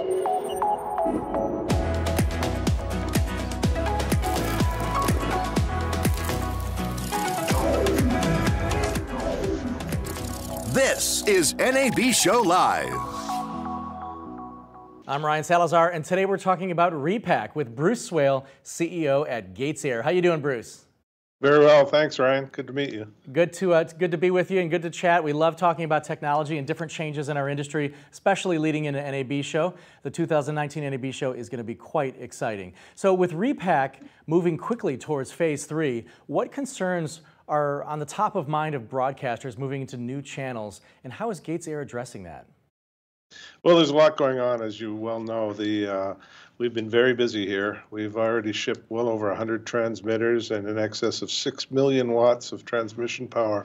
This is NAB Show Live. I'm Ryan Salazar, and today we're talking about repack with Bruce Swale, CEO at GatesAir. How you doing, Bruce? Very well, thanks, Ryan. Good to meet you. Good to be with you and good to chat. We love talking about technology and different changes in our industry, especially leading into NAB Show. The 2019 NAB Show is going to be quite exciting. So with repack moving quickly towards phase 3, what concerns are on the top of mind of broadcasters moving into new channels, and how is GatesAir addressing that? Well, there's a lot going on, as you well know. We've been very busy here. We've already shipped well over 100 transmitters and in excess of 6 million watts of transmission power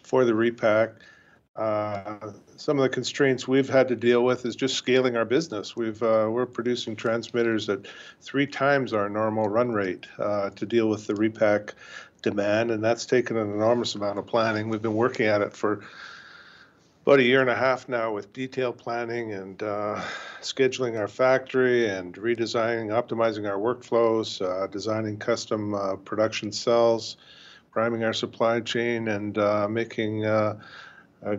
for the repack. Some of the constraints we've had to deal with is just scaling our business. We're producing transmitters at 3 times our normal run rate to deal with the repack demand, and that's taken an enormous amount of planning. We've been working at it for about a year and a half now with detailed planning and scheduling our factory and redesigning, optimizing our workflows, designing custom production cells, priming our supply chain, and making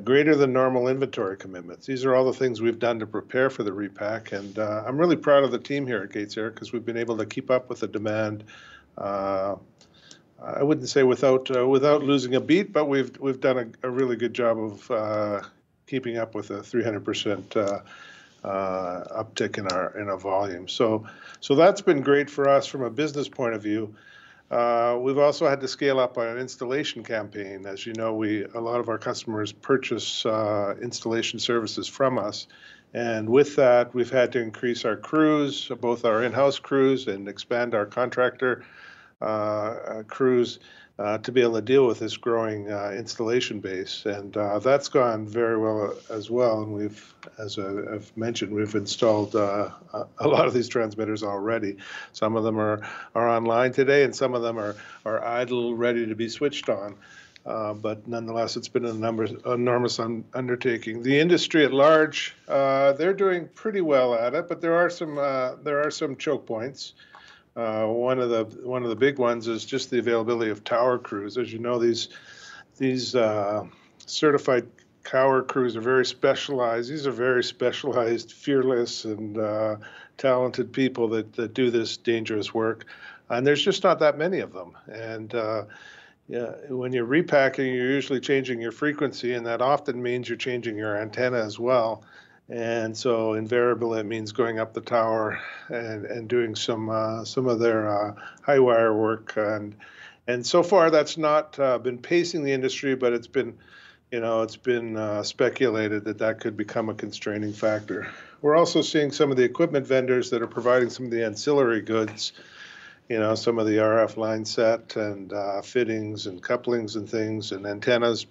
greater than normal inventory commitments. These are all the things we've done to prepare for the repack, and I'm really proud of the team here at GatesAir because we've been able to keep up with the demand. I wouldn't say without losing a beat, but we've done a really good job of keeping up with a 300% uptick in our volume. So that's been great for us from a business point of view. We've also had to scale up on an installation campaign. As you know, a lot of our customers purchase installation services from us. And with that, we've had to increase our crews, both our in-house crews, and expand our contractor crews to be able to deal with this growing installation base. And that's gone very well as well. And we've, as I've mentioned, we've installed a lot of these transmitters already. Some of them are online today, and some of them are idle, ready to be switched on. But nonetheless, it's been an enormous undertaking. The industry at large, they're doing pretty well at it, but there are some choke points. One of the big ones is just the availability of tower crews. As you know, these certified tower crews are very specialized. These are very specialized, fearless, and talented people that do this dangerous work. And there's just not that many of them. And when you're repacking, you're usually changing your frequency, and that often means you're changing your antenna as well. And so invariably it means going up the tower and doing some of their high wire work. And so far that's not been pacing the industry, but it's been speculated that could become a constraining factor. We're also seeing some of the equipment vendors that are providing some of the ancillary goods, some of the RF line set and fittings and couplings and things and antennas.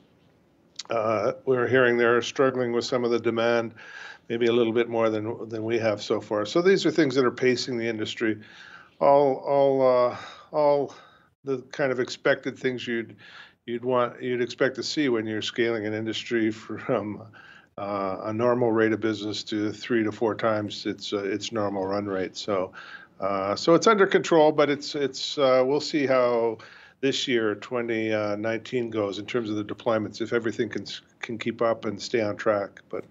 We're hearing they're struggling with some of the demand, maybe a little bit more than we have so far. So these are things that are pacing the industry. All the kind of expected things you'd expect to see when you're scaling an industry from a normal rate of business to 3 to 4 times its normal run rate. So it's under control, but we'll see how this year, 2019, goes in terms of the deployments, if everything can keep up and stay on track. But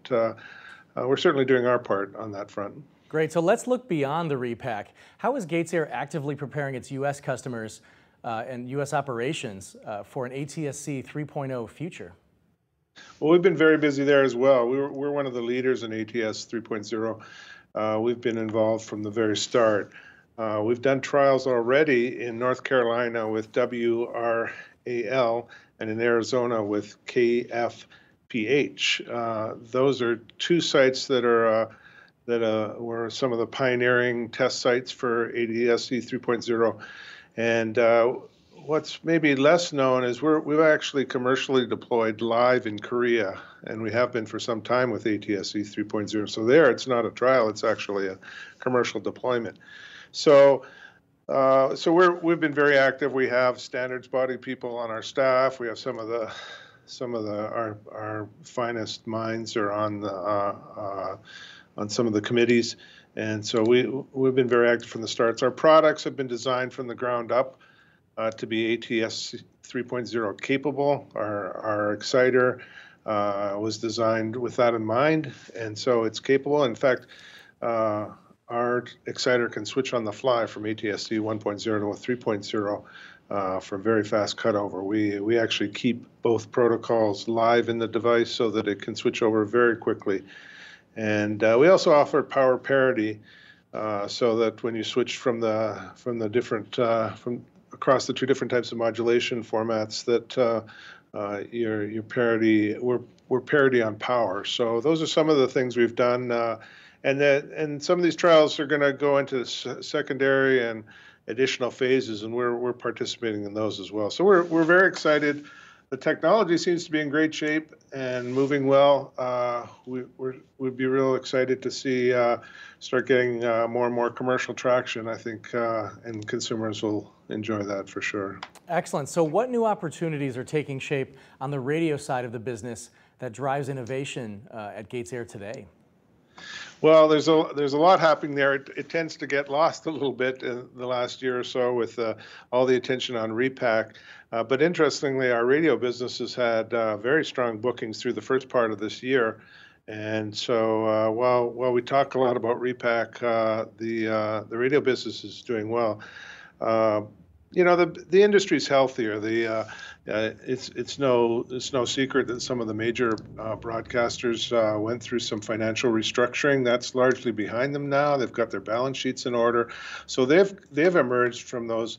we're certainly doing our part on that front. Great. So let's look beyond the repack. How is GatesAir actively preparing its U.S. customers and U.S. operations for an ATSC 3.0 future? Well, we've been very busy there as well. We're one of the leaders in ATS 3.0. We've been involved from the very start. We've done trials already in North Carolina with WRAL and in Arizona with KFPH. Those are 2 sites that were some of the pioneering test sites for ATSC 3.0. And what's maybe less known is we've actually commercially deployed live in Korea, and we have been for some time with ATSC 3.0. So there, it's not a trial; it's actually a commercial deployment. So we've been very active. We have standards body people on our staff. We have some of our finest minds are on some of the committees. And so we've been very active from the start. Our products have been designed from the ground up to be ATS 3.0 capable. Our exciter was designed with that in mind, and so it's capable. In fact, our exciter can switch on the fly from ATSC 1.0 to a 3.0 for very fast cutover. We actually keep both protocols live in the device so that it can switch over very quickly. And we also offer power parity, so that when you switch from the different from across the two different types of modulation formats, that your parity, we're parity on power. So those are some of the things we've done, and some of these trials are going to go into secondary and additional phases, and we're participating in those as well. So we're very excited. The technology seems to be in great shape and moving well. We'd be real excited to see start getting more and more commercial traction, I think, and consumers will enjoy that for sure. Excellent. So what new opportunities are taking shape on the radio side of the business that drives innovation at GatesAir today? Well, there's a lot happening there. It tends to get lost a little bit in the last year or so with all the attention on repack. But interestingly, our radio business has had very strong bookings through the first part of this year. And so while we talk a lot about repack, the radio business is doing well. You know, the industry's healthier. It's no secret that some of the major broadcasters went through some financial restructuring. That's largely behind them now. They've got their balance sheets in order, so they've emerged from those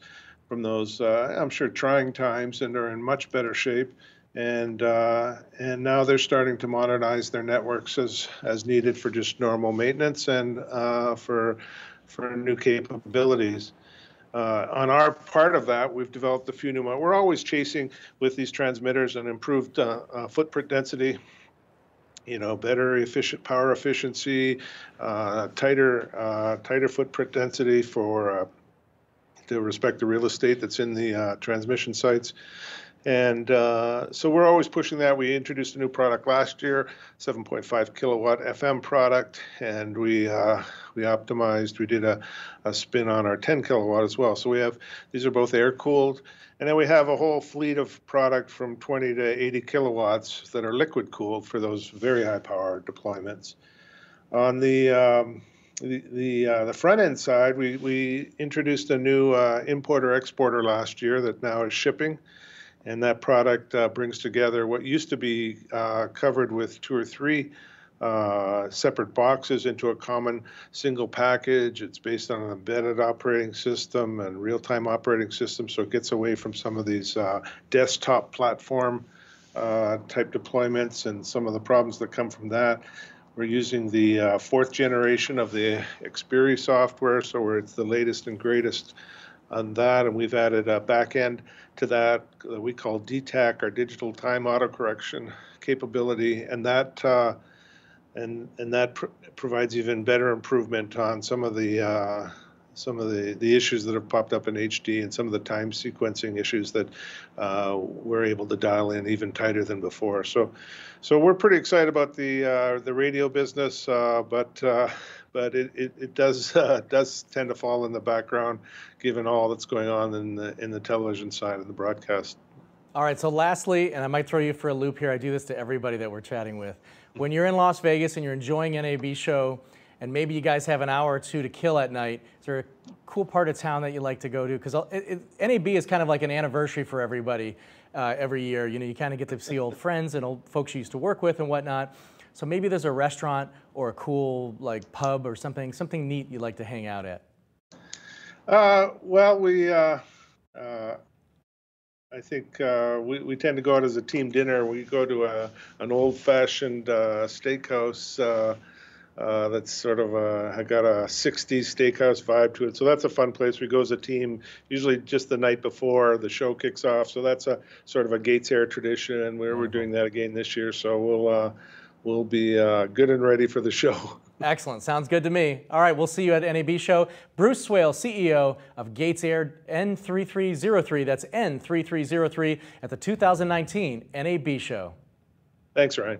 I'm sure trying times and are in much better shape. And now they're starting to modernize their networks as needed for just normal maintenance and for new capabilities. On our part of that, we've developed a few new ones. We're always chasing with these transmitters an improved footprint density, you know, better power efficiency, tighter footprint density to respect the real estate that's in the transmission sites. And so we're always pushing that. We introduced a new product last year, 7.5 kilowatt FM product, and we optimized. We did a spin on our 10 kilowatt as well. So these are both air cooled, and then we have a whole fleet of product from 20 to 80 kilowatts that are liquid cooled for those very high power deployments. On the front end side, we introduced a new importer exporter last year that now is shipping. And that product brings together what used to be covered with 2 or 3 separate boxes into a common single package. It's based on an embedded operating system and real-time operating system, so it gets away from some of these desktop platform type deployments and some of the problems that come from that. We're using the 4th generation of the Xperi software, so it's the latest and greatest on that, and we've added a back end to that we call DTAC, our digital time autocorrection capability, and that provides even better improvement on some of the issues that have popped up in HD and some of the time sequencing issues that we're able to dial in even tighter than before. So we're pretty excited about the radio business, but it does tend to fall in the background given all that's going on in the television side of the broadcast. All right, so lastly, and I might throw you for a loop here, I do this to everybody that we're chatting with. When you're in Las Vegas and you're enjoying NAB show, and maybe you guys have an hour or two to kill at night, is there a cool part of town that you like to go to? Because NAB is kind of like an anniversary for everybody every year. You know, you kind of get to see old friends and old folks you used to work with and whatnot. So maybe there's a restaurant or a cool like pub or something neat you'd like to hang out at. Well, I think we tend to go out as a team dinner. We go to an old-fashioned steakhouse that's sort of got a 60s steakhouse vibe to it. So that's a fun place. We go as a team, usually just the night before the show kicks off. So that's a sort of a GatesAir tradition, and we're doing that again this year. So we'll be good and ready for the show. Excellent. Sounds good to me. All right, we'll see you at NAB show. Bruce Swale, CEO of GatesAir N3303, that's N3303 at the 2019 NAB show. Thanks, Ryan.